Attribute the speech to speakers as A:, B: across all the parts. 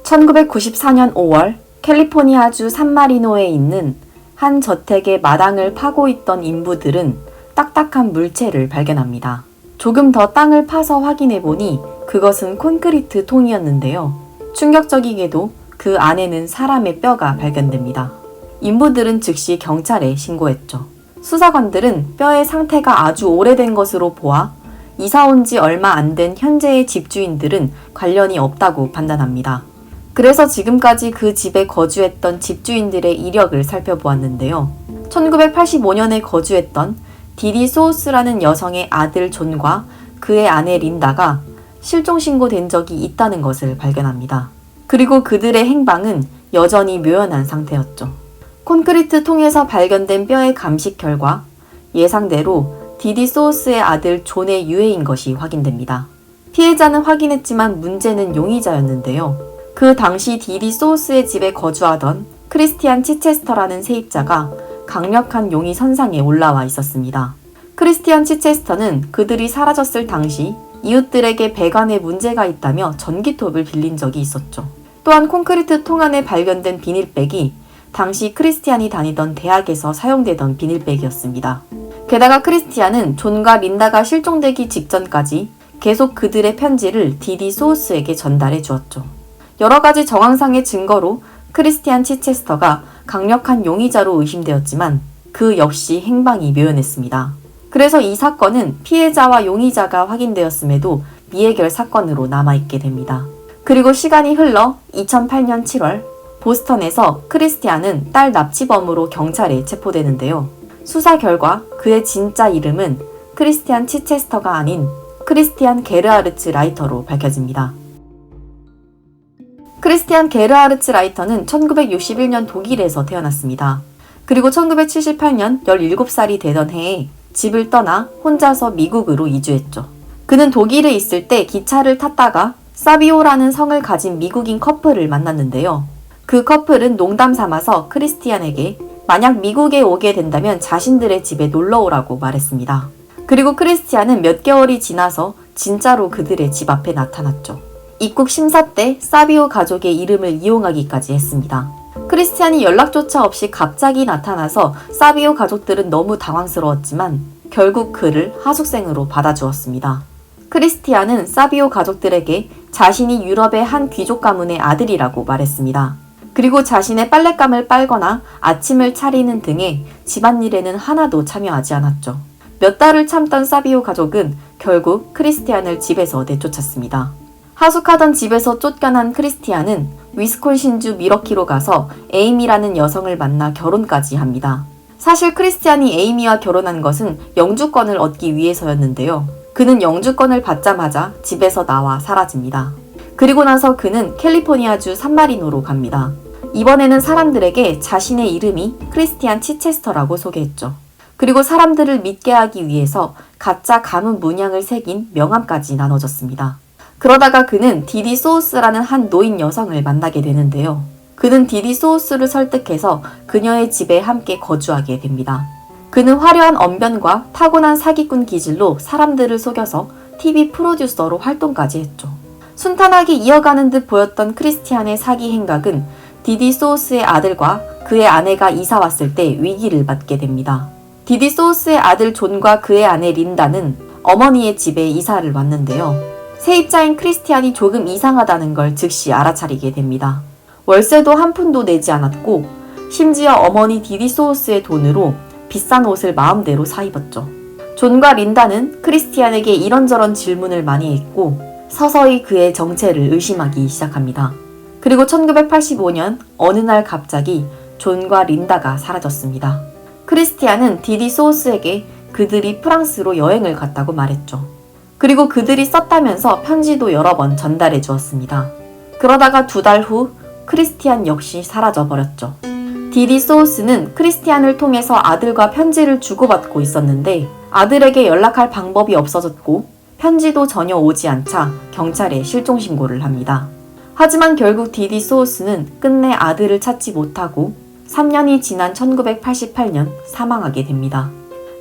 A: 1994년 5월 캘리포니아주 산마리노에 있는 한 저택의 마당을 파고 있던 인부들은 딱딱한 물체를 발견합니다. 조금 더 땅을 파서 확인해 보니 그것은 콘크리트 통이었는데요. 충격적이게도 그 안에는 사람의 뼈가 발견됩니다. 인부들은 즉시 경찰에 신고했죠. 수사관들은 뼈의 상태가 아주 오래된 것으로 보아 이사 온 지 얼마 안 된 현재의 집주인들은 관련이 없다고 판단합니다. 그래서 지금까지 그 집에 거주했던 집주인들의 이력을 살펴보았는데요. 1985년에 거주했던 디디 소우스라는 여성의 아들 존과 그의 아내 린다가 실종 신고된 적이 있다는 것을 발견합니다. 그리고 그들의 행방은 여전히 묘연한 상태였죠. 콘크리트 통에서 발견된 뼈의 감식 결과 예상대로 디디 소우스의 아들 존의 유해인 것이 확인됩니다. 피해자는 확인했지만 문제는 용의자였는데요. 그 당시 디디 소우스의 집에 거주하던 크리스티안 치체스터라는 세입자가 강력한 용의 선상에 올라와 있었습니다. 크리스티안 치체스터는 그들이 사라졌을 당시 이웃들에게 배관에 문제가 있다며 전기톱을 빌린 적이 있었죠. 또한 콘크리트 통 안에 발견된 비닐백이 당시 크리스티안이 다니던 대학에서 사용되던 비닐백이었습니다. 게다가 크리스티안은 존과 린다가 실종되기 직전까지 계속 그들의 편지를 디디 소우스에게 전달해 주었죠. 여러 가지 정황상의 증거로 크리스티안 치체스터가 강력한 용의자로 의심되었지만 그 역시 행방이 묘연했습니다. 그래서 이 사건은 피해자와 용의자가 확인되었음에도 미해결 사건으로 남아있게 됩니다. 그리고 시간이 흘러 2008년 7월 보스턴에서 크리스티안은 딸 납치범으로 경찰에 체포되는데요. 수사 결과 그의 진짜 이름은 크리스티안 치체스터가 아닌 크리스티안 게르하르츠 라이터로 밝혀집니다. 크리스티안 게르하르츠 라이터는 1961년 독일에서 태어났습니다. 그리고 1978년 17살이 되던 해에 집을 떠나 혼자서 미국으로 이주했죠. 그는 독일에 있을 때 기차를 탔다가 사비오라는 성을 가진 미국인 커플을 만났는데요. 그 커플은 농담 삼아서 크리스티안에게 만약 미국에 오게 된다면 자신들의 집에 놀러 오라고 말했습니다. 그리고 크리스티안은 몇 개월이 지나서 진짜로 그들의 집 앞에 나타났죠. 입국 심사 때 사비오 가족의 이름을 이용하기까지 했습니다. 크리스티안이 연락조차 없이 갑자기 나타나서 사비오 가족들은 너무 당황스러웠지만 결국 그를 하숙생으로 받아주었습니다. 크리스티안은 사비오 가족들에게 자신이 유럽의 한 귀족 가문의 아들이라고 말했습니다. 그리고 자신의 빨랫감을 빨거나 아침을 차리는 등의 집안일에는 하나도 참여하지 않았죠. 몇 달을 참던 사비오 가족은 결국 크리스티안을 집에서 내쫓았습니다. 하숙하던 집에서 쫓겨난 크리스티안은 위스콘신주 미러키로 가서 에이미라는 여성을 만나 결혼까지 합니다. 사실 크리스티안이 에이미와 결혼한 것은 영주권을 얻기 위해서였는데요. 그는 영주권을 받자마자 집에서 나와 사라집니다. 그리고 나서 그는 캘리포니아주 산마리노로 갑니다. 이번에는 사람들에게 자신의 이름이 크리스티안 치체스터라고 소개했죠. 그리고 사람들을 믿게 하기 위해서 가짜 가문 문양을 새긴 명함까지 나눠줬습니다. 그러다가 그는 디디 소우스라는 한 노인 여성을 만나게 되는데요. 그는 디디 소우스를 설득해서 그녀의 집에 함께 거주하게 됩니다. 그는 화려한 언변과 타고난 사기꾼 기질로 사람들을 속여서 TV 프로듀서로 활동까지 했죠. 순탄하게 이어가는 듯 보였던 크리스티안의 사기 행각은 디디 소우스의 아들과 그의 아내가 이사 왔을 때 위기를 맞게 됩니다. 디디 소우스의 아들 존과 그의 아내 린다는 어머니의 집에 이사를 왔는데요. 세입자인 크리스티안이 조금 이상하다는 걸 즉시 알아차리게 됩니다. 월세도 한 푼도 내지 않았고 심지어 어머니 디디 소우스의 돈으로 비싼 옷을 마음대로 사입었죠. 존과 린다는 크리스티안에게 이런저런 질문을 많이 했고 서서히 그의 정체를 의심하기 시작합니다. 그리고 1985년 어느 날 갑자기 존과 린다가 사라졌습니다. 크리스티안은 디디 소우스에게 그들이 프랑스로 여행을 갔다고 말했죠. 그리고 그들이 썼다면서 편지도 여러 번 전달해 주었습니다. 그러다가 2달 후 크리스티안 역시 사라져 버렸죠. 디디 소우스는 크리스티안을 통해서 아들과 편지를 주고받고 있었는데 아들에게 연락할 방법이 없어졌고 편지도 전혀 오지 않자 경찰에 실종 신고를 합니다. 하지만 결국 디디 소우스는 끝내 아들을 찾지 못하고 3년이 지난 1988년 사망하게 됩니다.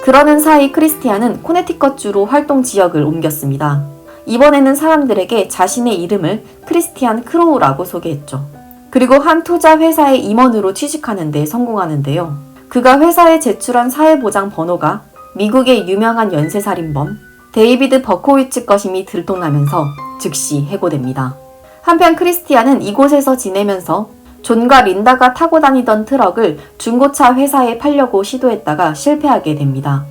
A: 그러는 사이 크리스티안은 코네티컷주로 활동 지역을 옮겼습니다. 이번에는 사람들에게 자신의 이름을 크리스티안 크로우라고 소개했죠. 그리고 한 투자 회사의 임원으로 취직하는 데 성공하는데요. 그가 회사에 제출한 사회보장 번호가 미국의 유명한 연쇄살인범 데이비드 버코위츠 것임이 들통나면서 즉시 해고됩니다. 한편 크리스티안은 이곳에서 지내면서 존과 린다가 타고 다니던 트럭을 중고차 회사에 팔려고 시도했다가 실패하게 됩니다.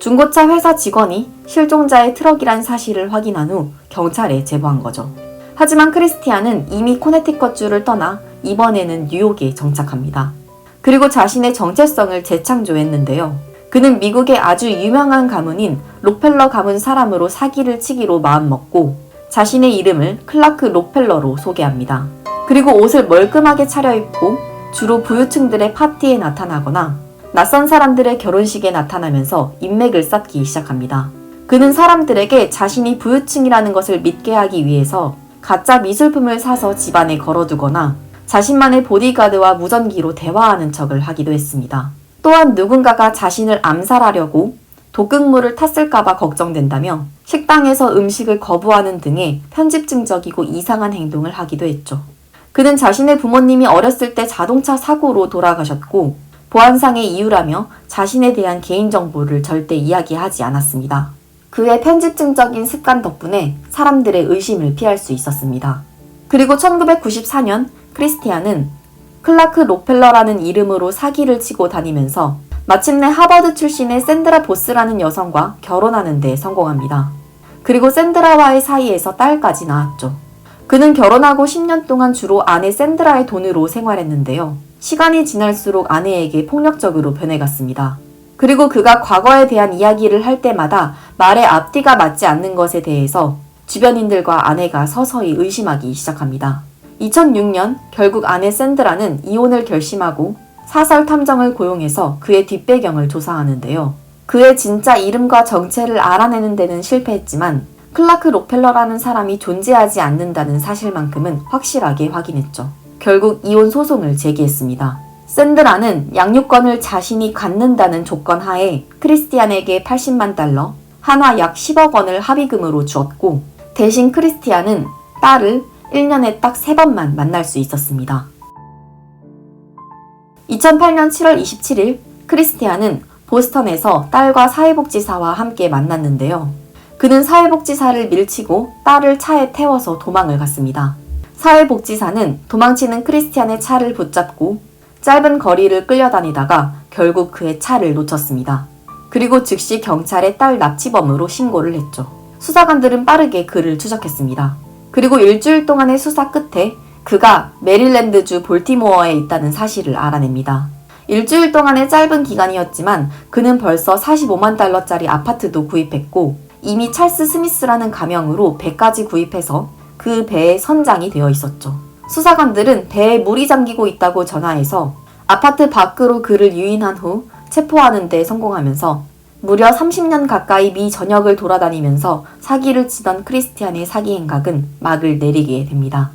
A: 중고차 회사 직원이 실종자의 트럭이란 사실을 확인한 후 경찰에 제보한 거죠. 하지만 크리스티안은 이미 코네티컷주를 떠나 이번에는 뉴욕에 정착합니다. 그리고 자신의 정체성을 재창조했는데요. 그는 미국의 아주 유명한 가문인 록펠러 가문 사람으로 사기를 치기로 마음먹고 자신의 이름을 클라크 록펠러로 소개합니다. 그리고 옷을 멀끔하게 차려입고 주로 부유층들의 파티에 나타나거나 낯선 사람들의 결혼식에 나타나면서 인맥을 쌓기 시작합니다. 그는 사람들에게 자신이 부유층이라는 것을 믿게 하기 위해서 가짜 미술품을 사서 집안에 걸어두거나 자신만의 보디가드와 무전기로 대화하는 척을 하기도 했습니다. 또한 누군가가 자신을 암살하려고 독극물을 탔을까봐 걱정된다며 식당에서 음식을 거부하는 등의 편집증적이고 이상한 행동을 하기도 했죠. 그는 자신의 부모님이 어렸을 때 자동차 사고로 돌아가셨고 보안상의 이유라며 자신에 대한 개인정보를 절대 이야기하지 않았습니다. 그의 편집증적인 습관 덕분에 사람들의 의심을 피할 수 있었습니다. 그리고 1994년 크리스티안은 클라크 록펠러라는 이름으로 사기를 치고 다니면서 마침내 하버드 출신의 샌드라 보스라는 여성과 결혼하는 데 성공합니다. 그리고 샌드라와의 사이에서 딸까지 낳았죠. 그는 결혼하고 10년 동안 주로 아내 샌드라의 돈으로 생활했는데요. 시간이 지날수록 아내에게 폭력적으로 변해갔습니다. 그리고 그가 과거에 대한 이야기를 할 때마다 말의 앞뒤가 맞지 않는 것에 대해서 주변인들과 아내가 서서히 의심하기 시작합니다. 2006년 결국 아내 샌드라는 이혼을 결심하고 사설 탐정을 고용해서 그의 뒷배경을 조사하는데요. 그의 진짜 이름과 정체를 알아내는 데는 실패했지만 클라크 록펠러라는 사람이 존재하지 않는다는 사실만큼은 확실하게 확인했죠. 결국 이혼 소송을 제기했습니다. 샌드라는 양육권을 자신이 갖는다는 조건 하에 크리스티안에게 80만 달러, 한화 약 10억 원을 합의금으로 주었고 대신 크리스티안은 딸을 1년에 딱 3번만 만날 수 있었습니다. 2008년 7월 27일 크리스티안은 보스턴에서 딸과 사회복지사와 함께 만났는데요. 그는 사회복지사를 밀치고 딸을 차에 태워서 도망을 갔습니다. 사회복지사는 도망치는 크리스티안의 차를 붙잡고 짧은 거리를 끌려다니다가 결국 그의 차를 놓쳤습니다. 그리고 즉시 경찰에 딸 납치범으로 신고를 했죠. 수사관들은 빠르게 그를 추적했습니다. 그리고 일주일 동안의 수사 끝에 그가 메릴랜드주 볼티모어에 있다는 사실을 알아냅니다. 일주일 동안의 짧은 기간이었지만 그는 벌써 45만 달러짜리 아파트도 구입했고 이미 찰스 스미스라는 가명으로 배까지 구입해서 그 배에 선장이 되어 있었죠. 수사관들은 배에 물이 잠기고 있다고 전화해서 아파트 밖으로 그를 유인한 후 체포하는 데 성공하면서 무려 30년 가까이 미 전역을 돌아다니면서 사기를 치던 크리스티안의 사기 행각은 막을 내리게 됩니다.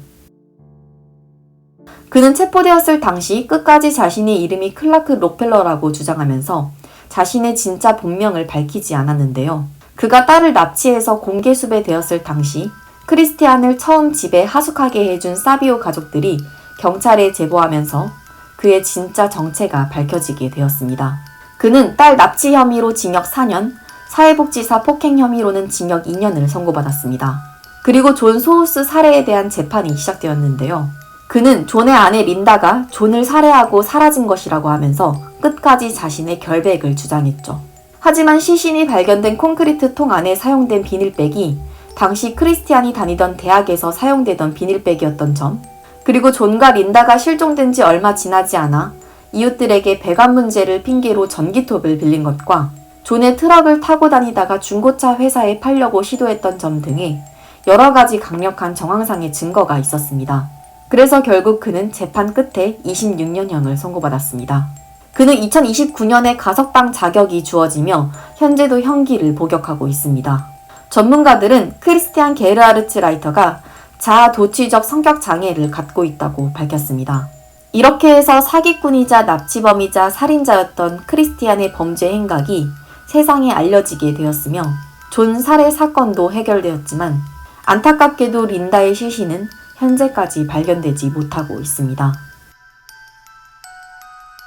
A: 그는 체포되었을 당시 끝까지 자신의 이름이 클라크 록펠러라고 주장하면서 자신의 진짜 본명을 밝히지 않았는데요. 그가 딸을 납치해서 공개 수배되었을 당시 크리스티안을 처음 집에 하숙하게 해준 사비오 가족들이 경찰에 제보하면서 그의 진짜 정체가 밝혀지게 되었습니다. 그는 딸 납치 혐의로 징역 4년, 사회복지사 폭행 혐의로는 징역 2년을 선고받았습니다. 그리고 존 소우스 살해에 대한 재판이 시작되었는데요. 그는 존의 아내 린다가 존을 살해하고 사라진 것이라고 하면서 끝까지 자신의 결백을 주장했죠. 하지만 시신이 발견된 콘크리트 통 안에 사용된 비닐백이 당시 크리스티안이 다니던 대학에서 사용되던 비닐백이었던 점, 그리고 존과 린다가 실종된 지 얼마 지나지 않아 이웃들에게 배관 문제를 핑계로 전기톱을 빌린 것과 존의 트럭을 타고 다니다가 중고차 회사에 팔려고 시도했던 점 등의 여러 가지 강력한 정황상의 증거가 있었습니다. 그래서 결국 그는 재판 끝에 26년형을 선고받았습니다. 그는 2029년에 가석방 자격이 주어지며 현재도 형기를 복역하고 있습니다. 전문가들은 크리스티안 게르하르츠 라이터가 자아도취적 성격 장애를 갖고 있다고 밝혔습니다. 이렇게 해서 사기꾼이자 납치범이자 살인자였던 크리스티안의 범죄 행각이 세상에 알려지게 되었으며 존 살해 사건도 해결되었지만 안타깝게도 린다의 시신은 현재까지 발견되지 못하고 있습니다.